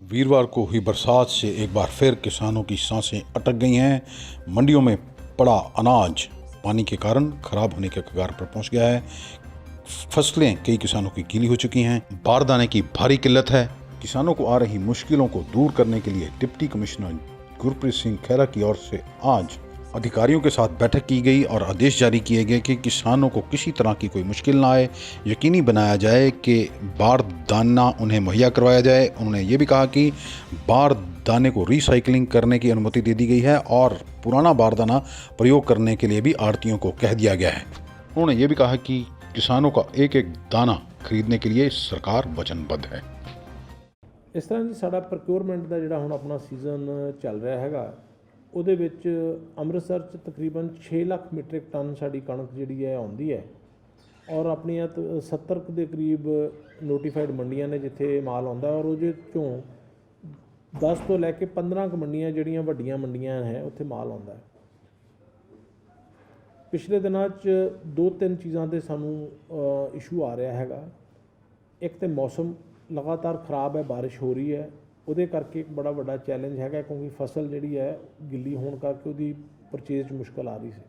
वीरवार को हुई बरसात से एक बार फिर किसानों की सांसें अटक गई हैं। मंडियों में पड़ा अनाज पानी के कारण खराब होने के कगार पर पहुंच गया है। फसलें कई किसानों की गीली हो चुकी हैं। बारदाने की भारी किल्लत है। किसानों को आ रही मुश्किलों को दूर करने के लिए डिप्टी कमिश्नर गुरप्रीत सिंह खैरा की ओर से आज अधिकारियों के साथ बैठक की गई और आदेश जारी किए गए कि किसानों को किसी तरह की कोई मुश्किल ना आए, यकीनी बनाया जाए कि बारदाना उन्हें मुहैया करवाया जाए। उन्होंने ये भी कहा कि बारदाने को रिसाइकलिंग करने की अनुमति दे दी गई है और पुराना बारदाना प्रयोग करने के लिए भी आढ़तियों को कह दिया गया है। उन्होंने ये भी कहा कि किसानों का एक एक दाना खरीदने के लिए सरकार वचनबद्ध है। इस तरह जी साडा प्रोक्योरमेंट का जिहड़ा हुण अपना सीजन चल रहा हैगा, ਉਹਦੇ ਵਿੱਚ ਅੰਮ੍ਰਿਤਸਰ 'ਚ ਤਕਰੀਬਨ 6 ਲੱਖ ਮੀਟ੍ਰਿਕ ਟਨ ਸਾਡੀ ਕਣਕ ਜਿਹੜੀ ਹੈ ਆਉਂਦੀ ਹੈ ਔਰ ਆਪਣੀਆਂ 70 ਦੇ ਕਰੀਬ ਨੋਟੀਫਾਈਡ ਮੰਡੀਆਂ ਨੇ ਜਿੱਥੇ ਮਾਲ ਆਉਂਦਾ ਔਰ ਉਹਦੇ ਚੋਂ 10 ਤੋਂ ਲੈ ਕੇ 15 ਕੁ ਮੰਡੀਆਂ ਜਿਹੜੀਆਂ ਵੱਡੀਆਂ ਮੰਡੀਆਂ ਹੈ ਉੱਥੇ ਮਾਲ ਆਉਂਦਾ ਹੈ। ਪਿਛਲੇ ਦਿਨਾਂ 'ਚ 2-3 ਚੀਜ਼ਾਂ ਦੇ ਸਾਨੂੰ ਇਸ਼ੂ ਆ ਰਿਹਾ ਹੈਗਾ। ਇੱਕ ਤਾਂ ਮੌਸਮ ਲਗਾਤਾਰ ਖਰਾਬ ਹੈ, ਬਾਰਿਸ਼ ਹੋ ਰਹੀ ਹੈ, ਉਹਦੇ ਕਰਕੇ ਇੱਕ ਬੜਾ ਵੱਡਾ ਚੈਲੰਜ ਹੈਗਾ ਕਿਉਂਕਿ ਫਸਲ ਜਿਹੜੀ ਹੈ ਗਿੱਲੀ ਹੋਣ ਕਰਕੇ ਉਹਦੀ ਪਰਚੇਜ਼ 'ਚ ਮੁਸ਼ਕਲ ਆ ਰਹੀ ਸੀ।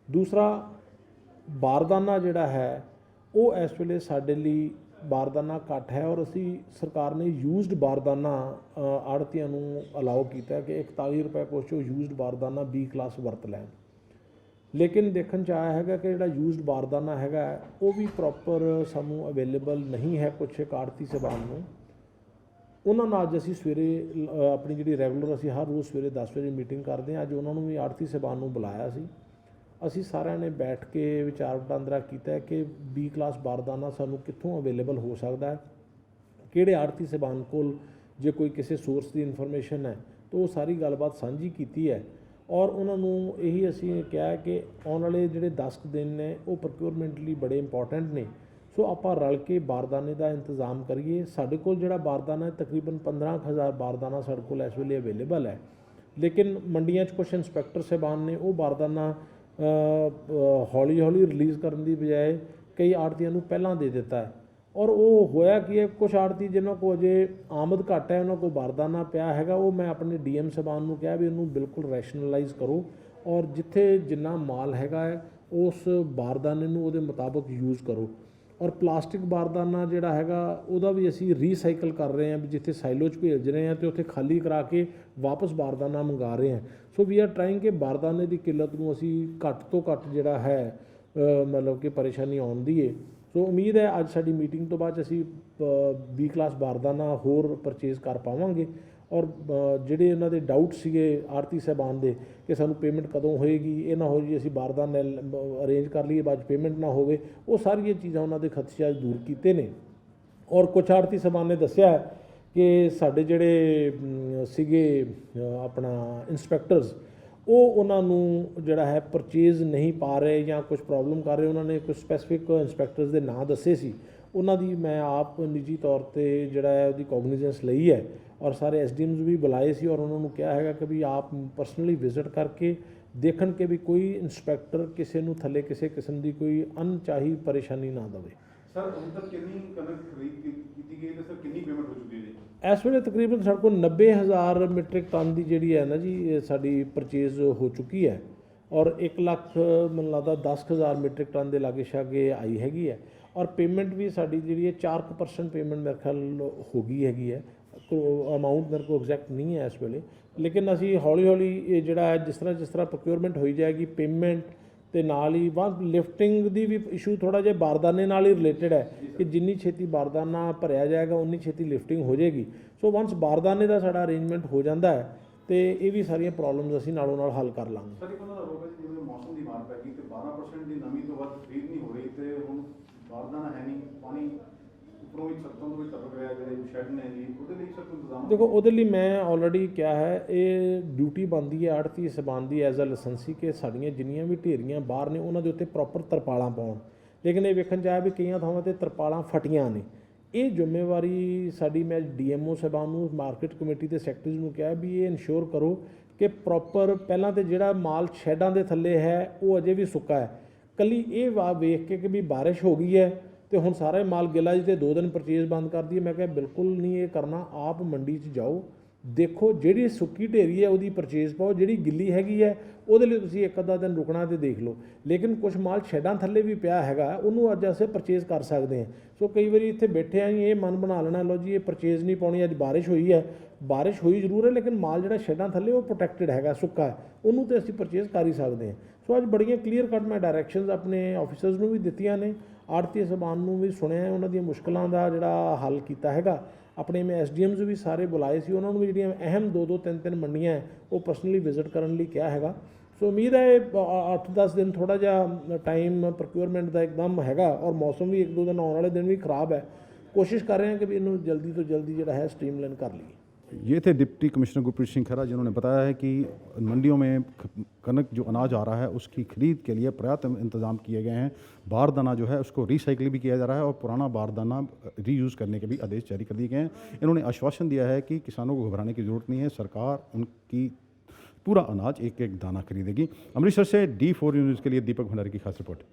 ਦੂਸਰਾ ਬਾਰਦਾਨਾ ਜਿਹੜਾ ਹੈ ਉਹ ਇਸ ਵੇਲੇ ਸਾਡੇ ਲਈ ਬਾਰਦਾਨਾ ਘੱਟ ਹੈ ਔਰ ਅਸੀਂ ਸਰਕਾਰ ਨੇ ਯੂਜ਼ਡ ਬਾਰਦਾਨਾ ਆੜ੍ਹਤੀਆਂ ਨੂੰ ਅਲਾਓ ਕੀਤਾ ਕਿ 41 ਰੁਪਏ ਕੁਛ ਯੂਜ਼ਡ ਬਾਰਦਾਨਾ B ਕਲਾਸ ਵਰਤ ਲੈਣ। ਲੇਕਿਨ ਦੇਖਣ 'ਚ ਆਇਆ ਹੈਗਾ ਕਿ ਜਿਹੜਾ ਯੂਜ਼ਡ ਬਾਰਦਾਨਾ ਹੈਗਾ ਉਹ ਵੀ ਪ੍ਰੋਪਰ ਸਾਨੂੰ ਅਵੇਲੇਬਲ ਨਹੀਂ ਹੈ। ਕੁਛ ਆੜ੍ਹਤੀ ਸਭਾਨ ਨੂੰ ਉਹਨਾਂ ਨਾਲ ਅੱਜ ਅਸੀਂ ਸਵੇਰੇ ਆਪਣੀ ਜਿਹੜੀ ਰੈਗੂਲਰ ਅਸੀਂ ਹਰ ਰੋਜ਼ ਸਵੇਰੇ 10 ਵਜੇ ਮੀਟਿੰਗ ਕਰਦੇ ਹਾਂ। ਅੱਜ ਉਹਨਾਂ ਨੂੰ ਵੀ ਆੜ੍ਹਤੀ ਸਭਾਨ ਨੂੰ ਬੁਲਾਇਆ ਸੀ। ਅਸੀਂ ਸਾਰਿਆਂ ਨੇ ਬੈਠ ਕੇ ਵਿਚਾਰ ਵਟਾਂਦਰਾ ਕੀਤਾ ਕਿ B ਕਲਾਸ ਬਾਰਦਾਨਾ ਸਾਨੂੰ ਕਿੱਥੋਂ ਅਵੇਲੇਬਲ ਹੋ ਸਕਦਾ ਹੈ, ਕਿਹੜੇ ਆੜ੍ਹਤੀ ਸਭਾਨ ਕੋਲ ਜੇ ਕੋਈ ਕਿਸੇ ਸੋਰਸ ਦੀ ਇਨਫੋਰਮੇਸ਼ਨ ਹੈ ਤਾਂ ਉਹ ਸਾਰੀ ਗੱਲਬਾਤ ਸਾਂਝੀ ਕੀਤੀ ਹੈ ਔਰ ਉਹਨਾਂ ਨੂੰ ਇਹੀ ਅਸੀਂ ਕਿਹਾ ਕਿ ਆਉਣ ਵਾਲੇ ਜਿਹੜੇ 10 ਦਿਨ ਨੇ ਉਹ ਪ੍ਰੋਕਿਉਰਮੈਂਟ ਲਈ ਬੜੇ ਇੰਪੋਰਟੈਂਟ ਨੇ। ਸੋ ਆਪਾਂ ਰਲ ਕੇ ਬਾਰਦਾਨੇ ਦਾ ਇੰਤਜ਼ਾਮ ਕਰੀਏ। ਸਾਡੇ ਕੋਲ ਜਿਹੜਾ ਬਾਰਦਾਨਾ ਤਕਰੀਬਨ 15,000 ਬਾਰਦਾਨਾ ਸਾਡੇ ਕੋਲ ਇਸ ਵੇਲੇ ਅਵੇਲੇਬਲ ਹੈ, ਲੇਕਿਨ ਮੰਡੀਆਂ 'ਚ ਕੁਛ ਇੰਸਪੈਕਟਰ ਸਾਹਿਬਾਨ ਨੇ ਉਹ ਬਾਰਦਾਨਾ ਹੌਲੀ ਹੌਲੀ ਰਿਲੀਜ਼ ਕਰਨ ਦੀ ਬਜਾਏ ਕਈ ਆੜ੍ਹਤੀਆਂ ਨੂੰ ਪਹਿਲਾਂ ਦੇ ਦਿੱਤਾ ਹੈ ਔਰ ਉਹ ਹੋਇਆ ਕੀ ਹੈ, ਕੁਛ ਆੜ੍ਹਤੀ ਜਿਨ੍ਹਾਂ ਕੋਲ ਅਜੇ ਆਮਦ ਘੱਟ ਹੈ ਉਹਨਾਂ ਕੋਲ ਬਾਰਦਾਨਾ ਪਿਆ ਹੈਗਾ, ਉਹ ਮੈਂ ਆਪਣੇ DM ਸਾਹਿਬਾਨ ਨੂੰ ਕਿਹਾ ਵੀ ਉਹਨੂੰ ਬਿਲਕੁਲ ਰੈਸ਼ਨਲਾਈਜ਼ ਕਰੋ ਔਰ ਜਿੱਥੇ ਜਿੰਨਾ ਮਾਲ ਹੈਗਾ ਹੈ ਉਸ ਬਾਰਦਾਨੇ ਨੂੰ ਉਹਦੇ ਮੁਤਾਬਕ ਯੂਜ਼ ਕਰੋ। ਔਰ ਪਲਾਸਟਿਕ ਬਾਰਦਾਨਾ ਜਿਹੜਾ ਹੈਗਾ ਉਹਦਾ ਵੀ ਅਸੀਂ ਰੀਸਾਈਕਲ ਕਰ ਰਹੇ ਹਾਂ ਵੀ ਜਿੱਥੇ ਸਾਈਲੋ 'ਚ ਭੇਜ ਰਹੇ ਹਾਂ ਅਤੇ ਉੱਥੇ ਖਾਲੀ ਕਰਾ ਕੇ ਵਾਪਸ ਬਾਰਦਾਨਾ ਮੰਗਾ ਰਹੇ ਹਾਂ। ਸੋ ਵੀ ਆਰ ਟਰਾਈਂਗ ਕਿ ਬਾਰਦਾਨੇ ਦੀ ਕਿੱਲਤ ਨੂੰ ਅਸੀਂ ਘੱਟ ਤੋਂ ਘੱਟ ਜਿਹੜਾ ਹੈ ਮਤਲਬ ਕਿ ਪਰੇਸ਼ਾਨੀ ਆਉਣ ਦੀਏ। ਸੋ ਉਮੀਦ ਹੈ ਅੱਜ ਸਾਡੀ ਮੀਟਿੰਗ ਤੋਂ ਬਾਅਦ ਅਸੀਂ B ਕਲਾਸ ਬਾਰਦਾਨਾ ਹੋਰ ਪਰਚੇਜ਼ ਕਰ ਪਾਵਾਂਗੇ ਔਰ ਜਿਹੜੇ ਇਹਨਾਂ ਦੇ ਡਾਊਟ ਸੀਗੇ ਆੜ੍ਹਤੀ ਸਾਹਿਬਾਨ ਦੇ ਕਿ ਸਾਨੂੰ ਪੇਮੈਂਟ ਕਦੋਂ ਹੋਏਗੀ, ਇਹ ਨਾ ਹੋ ਜੀ ਅਸੀਂ ਬਾਰਦਾਨਾ ਅਰੇਂਜ ਕਰ ਲਈਏ ਬਾਅਦ ਪੇਮੈਂਟ ਨਾ ਹੋਵੇ, ਉਹ ਸਾਰੀਆਂ ਚੀਜ਼ਾਂ ਉਹਨਾਂ ਦੇ ਖਦਸ਼ੇ ਅੱਜ ਦੂਰ ਕੀਤੇ ਨੇ। ਔਰ ਕੁਛ ਆੜ੍ਹਤੀ ਸਾਹਿਬਾਨ ਨੇ ਦੱਸਿਆ ਕਿ ਸਾਡੇ ਜਿਹੜੇ ਸੀਗੇ ਆਪਣਾ ਇੰਸਪੈਕਟਰਸ ਉਹ ਉਹਨਾਂ ਨੂੰ ਜਿਹੜਾ ਹੈ ਪਰਚੇਜ਼ ਨਹੀਂ ਪਾ ਰਹੇ ਜਾਂ ਕੁਛ ਪ੍ਰੋਬਲਮ ਕਰ ਰਹੇ। ਉਹਨਾਂ ਨੇ ਕੁਛ ਸਪੈਸੀਫਿਕ ਇੰਸਪੈਕਟਰਸ ਦੇ ਨਾਂ ਦੱਸੇ ਸੀ, ਉਹਨਾਂ ਦੀ ਮੈਂ ਆਪ ਨਿੱਜੀ ਤੌਰ 'ਤੇ ਜਿਹੜਾ ਹੈ ਉਹਦੀ ਕੋਗਨੀਜੈਂਸ ਲਈ ਹੈ ਔਰ ਸਾਰੇ SDMs ਵੀ ਬੁਲਾਏ ਸੀ ਔਰ ਉਹਨਾਂ ਨੂੰ ਕਿਹਾ ਹੈਗਾ ਕਿ ਵੀ ਆਪ ਪਰਸਨਲੀ ਵਿਜ਼ਿਟ ਕਰਕੇ ਦੇਖਣ ਕਿ ਵੀ ਕੋਈ ਇੰਸਪੈਕਟਰ ਕਿਸੇ ਨੂੰ ਥੱਲੇ ਕਿਸੇ ਕਿਸਮ ਦੀ ਕੋਈ ਅਣਚਾਹੀ ਪਰੇਸ਼ਾਨੀ ਨਾ ਦੇਵੇ। ਸਰ ਹੁਣ ਤੱਕ ਕਿੰਨੀ ਕਣਕ ਖਰੀਦ ਕੀਤੀ ਗਈ ਤੇ ਸਰ ਕਿੰਨੀ ਪੇਮੈਂਟ ਹੋ ਚੁੱਕੀ ਹੈ? ਇਸ ਵੇਲੇ ਤਕਰੀਬਨ ਸਾਡੇ ਕੋਲ 90,000 ਮੀਟ੍ਰਿਕ ਟਨ ਦੀ ਜਿਹੜੀ ਹੈ ਨਾ ਜੀ ਇਹ ਸਾਡੀ ਪਰਚੇਜ਼ ਹੋ ਚੁੱਕੀ ਹੈ ਔਰ 1 ਲੱਖ ਮੈਨੂੰ ਲੱਗਦਾ 10,000 ਮੀਟ੍ਰਿਕ ਟਨ ਦੇ ਲਾਗੇ ਛਾਗੇ ਆਈ ਹੈਗੀ ਹੈ ਔਰ ਪੇਮੈਂਟ ਵੀ ਸਾਡੀ ਜਿਹੜੀ ਹੈ 4% ਪੇਮੈਂਟ ਮੇਰੇ ਖਿਆਲ ਹੋ ਗਈ ਹੈਗੀ ਹੈ। ਅਮਾਊਂਟ ਮੇਰੇ ਕੋਲ ਐਗਜ਼ੈਕਟ ਨਹੀਂ ਹੈ ਇਸ ਵੇਲੇ, ਲੇਕਿਨ ਅਸੀਂ ਹੌਲੀ ਹੌਲੀ ਇਹ ਜਿਹੜਾ ਹੈ ਜਿਸ ਤਰ੍ਹਾਂ ਪ੍ਰੋਕਿਉਰਮੈਂਟ ਹੋਈ ਜਾਏਗੀ ਪੇਮੈਂਟ ਅਤੇ ਨਾਲ ਹੀ ਬਾਅਦ ਲਿਫਟਿੰਗ ਦੀ ਵੀ ਇਸ਼ੂ ਥੋੜ੍ਹਾ ਜਿਹਾ ਬਾਰਦਾਨੇ ਨਾਲ ਹੀ ਰਿਲੇਟਡ ਹੈ ਕਿ ਜਿੰਨੀ ਛੇਤੀ ਬਾਰਦਾਨਾ ਭਰਿਆ ਜਾਏਗਾ ਉਨੀ ਛੇਤੀ ਲਿਫਟਿੰਗ ਹੋ ਜਾਏਗੀ। ਸੋ ਵੰਸ ਬਾਰਦਾਨੇ ਦਾ ਸਾਡਾ ਅਰੇਂਜਮੈਂਟ ਹੋ ਜਾਂਦਾ ਹੈ ਅਤੇ ਇਹ ਵੀ ਸਾਰੀਆਂ ਪ੍ਰੋਬਲਮਸ ਅਸੀਂ ਨਾਲੋਂ ਨਾਲ ਹੱਲ ਕਰ ਲਾਂਗੇ। ਸਰ ਇੱਕ ਉਹਨਾਂ ਦਾ ਰੋਗ ਹੈ ਜਿਵੇਂ ਮੌਸਮ ਦੀ ਮਾਰ ਪੈ ਗਈ ਅਤੇ 12% ਦੀ ਨਮੀ ਤੋਂ ਵੱਧ ਖਰੀਦ ਨਹੀਂ ਹੋ ਰਹੀ ਅਤੇ ਹੁਣ ਬਾਰਦਾਨਾ ਹੈ ਨਹੀਂ, ਪਾਣੀ ਉੱਪਰੋਂ ਵੀ ਛੱਤਾਂ ਤੋਂ ਵੀ ਟਪਕ ਰਿਹਾ, ਜਿਹੜੇ ਸ਼ੈੱਡ ਨੇ ਜੀ ਉਹਦੇ ਲਈ ਸਰ ਕੋਈ ਇੰਤਜ਼ਾਮ? ਦੇਖੋ ਉਹਦੇ ਲਈ ਮੈਂ ਆਲਰੇਡੀ ਕਿਹਾ ਹੈ ਇਹ ਡਿਊਟੀ ਬਣਦੀ ਹੈ ਆੜ੍ਹਤੀ ਸਭਾਨ ਦੀ ਐਜ਼ ਅ ਲਾਇਸੈਂਸੀ ਕਿ ਸਾਡੀਆਂ ਜਿੰਨੀਆਂ ਵੀ ਢੇਰੀਆਂ ਬਾਹਰ ਨੇ ਉਹਨਾਂ ਦੇ ਉੱਤੇ ਪ੍ਰੋਪਰ ਤਰਪਾਲਾਂ ਪਾਉਣ, ਲੇਕਿਨ ਇਹ ਵੇਖਣ 'ਚ ਆਇਆ ਵੀ ਕਈਆਂ ਥਾਵਾਂ 'ਤੇ ਤਰਪਾਲਾਂ ਫਟੀਆਂ ਨੇ। ਇਹ ਜ਼ਿੰਮੇਵਾਰੀ ਸਾਡੀ ਮੈਂ DMO ਸਾਹਿਬਾਨ ਨੂੰ ਮਾਰਕੀਟ ਕਮੇਟੀ ਦੇ ਸੈਕਟਰੀਜ਼ ਨੂੰ ਕਿਹਾ ਵੀ ਇਹ ਇਨਸ਼ੋਰ ਕਰੋ ਕਿ ਪ੍ਰੋਪਰ ਪਹਿਲਾਂ ਤਾਂ ਜਿਹੜਾ ਮਾਲ ਸ਼ੈਡਾਂ ਦੇ ਥੱਲੇ ਹੈ ਉਹ ਅਜੇ ਵੀ ਸੁੱਕਾ ਹੈ, ਕੱਲੀ ਇਹ ਵੇਖ ਕੇ ਕਿ ਵੀ ਬਾਰਿਸ਼ ਹੋ ਗਈ ਹੈ ਤੇ ਹੁਣ ਸਾਰਾ ਹੀ ਮਾਲ ਗਿੱਲਾ ਜੀ ਤੇ 2 ਦਿਨ ਪਰਚੇਜ਼ ਬੰਦ ਕਰ ਦਈਏ। ਮੈਂ ਕਿਹਾ ਬਿਲਕੁਲ ਨਹੀਂ ਇਹ ਕਰਨਾ। ਆਪ ਮੰਡੀ 'ਚ ਜਾਓ, ਦੇਖੋ ਜਿਹੜੀ ਸੁੱਕੀ ਢੇਰੀ ਹੈ ਉਹਦੀ ਪਰਚੇਜ਼ ਪਾਓ, ਜਿਹੜੀ ਗਿੱਲੀ ਹੈਗੀ ਹੈ ਉਹਦੇ ਲਈ ਤੁਸੀਂ ਇੱਕ ਅੱਧਾ ਦਿਨ ਰੁਕਣਾ ਤੇ ਦੇਖ ਲਓ। ਲੇਕਿਨ ਕੁਝ ਮਾਲ ਸ਼ੈਡਾਂ ਥੱਲੇ ਵੀ ਪਿਆ ਹੈਗਾ, ਉਹਨੂੰ ਅੱਜ ਅਸੀਂ ਪਰਚੇਜ਼ ਕਰ ਸਕਦੇ ਹਾਂ। ਸੋ ਕਈ ਵਾਰੀ ਇੱਥੇ ਬੈਠੇ ਆਂ ਇਹ ਮਨ ਬਣਾ ਲੈਣਾ ਲਓ ਜੀ ਇਹ ਪਰਚੇਜ਼ ਨਹੀਂ ਪਾਉਣੀ, ਅੱਜ ਬਾਰਿਸ਼ ਹੋਈ ਹੈ। ਬਾਰਿਸ਼ ਹੋਈ ਜ਼ਰੂਰ ਹੈ ਲੇਕਿਨ ਮਾਲ ਜਿਹੜਾ ਸ਼ੈਡਾਂ ਥੱਲੇ ਉਹ ਪ੍ਰੋਟੈਕਟਡ ਹੈਗਾ, ਸੁੱਕਾ ਹੈ, ਉਹਨੂੰ ਤੇ ਅਸੀਂ ਪਰਚੇਜ਼ ਕਰ ਹੀ ਸਕਦੇ ਹਾਂ। ਸੋ ਅੱਜ ਬੜੀਆਂ ਕਲੀਅਰ ਕੱਟ ਮੈਂ ਡਾਇਰੈਕਸ਼ਨਸ ਆਪਣੇ ਆਫਿਸਰਸ ਨੂੰ ਵੀ ਦਿੱਤੀਆਂ ਨੇ, ਆੜ੍ਹਤੀ ਸਭਾਨ ਨੂੰ ਵੀ ਸੁਣਿਆ, ਉਹਨਾਂ ਦੀਆਂ ਮੁਸ਼ਕਲਾਂ ਦਾ ਜਿਹੜਾ ਹੱਲ ਕੀਤਾ ਹੈਗਾ। ਆਪਣੇ ਮੈਂ ਐਸਡੀਐਮਸ ਵੀ ਸਾਰੇ ਬੁਲਾਏ ਸੀ, ਉਹਨਾਂ ਨੂੰ ਵੀ ਜਿਹੜੀਆਂ ਅਹਿਮ 2-2 3-3 ਮੰਡੀਆਂ ਹੈ ਉਹ ਪਰਸਨਲੀ ਵਿਜ਼ਿਟ ਕਰਨ ਲਈ ਕਿਹਾ ਹੈਗਾ। ਸੋ ਉਮੀਦ ਹੈ 8-10 ਦਿਨ ਥੋੜ੍ਹਾ ਜਿਹਾ ਟਾਈਮ ਪ੍ਰੋਕਿਊਰਮੈਂਟ ਦਾ ਇੱਕਦਮ ਹੈਗਾ, ਔਰ ਮੌਸਮ ਵੀ 1-2 ਦਿਨ ਆਉਣ ਵਾਲੇ ਦਿਨ ਵੀ ख़राब ਹੈ। ਕੋਸ਼ਿਸ਼ कर रहे हैं कि भी इन्हों जल्दी तो जल्दी जो है स्ट्रीमलाइन कर लिए। ये थे डिप्टी कमिश्नर गुरप्रीत सिंह खैरा, जिन्होंने बताया है कि मंडियों में कनक जो अनाज आ रहा है उसकी खरीद के लिए पर्याप्त इंतजाम किए गए हैं। बारदाना जो है उसको रिसाइकिल भी किया जा रहा है और पुराना बारदाना रीयूज़ करने के भी आदेश जारी कर दिए गए हैं। इन्होंने आश्वासन दिया है कि किसानों को घबराने की ज़रूरत नहीं है, सरकार उनकी पूरा अनाज एक एक दाना खरीदेगी। अमृतसर से D4 न्यूज़ के लिए दीपक भंडारी की खास रिपोर्ट।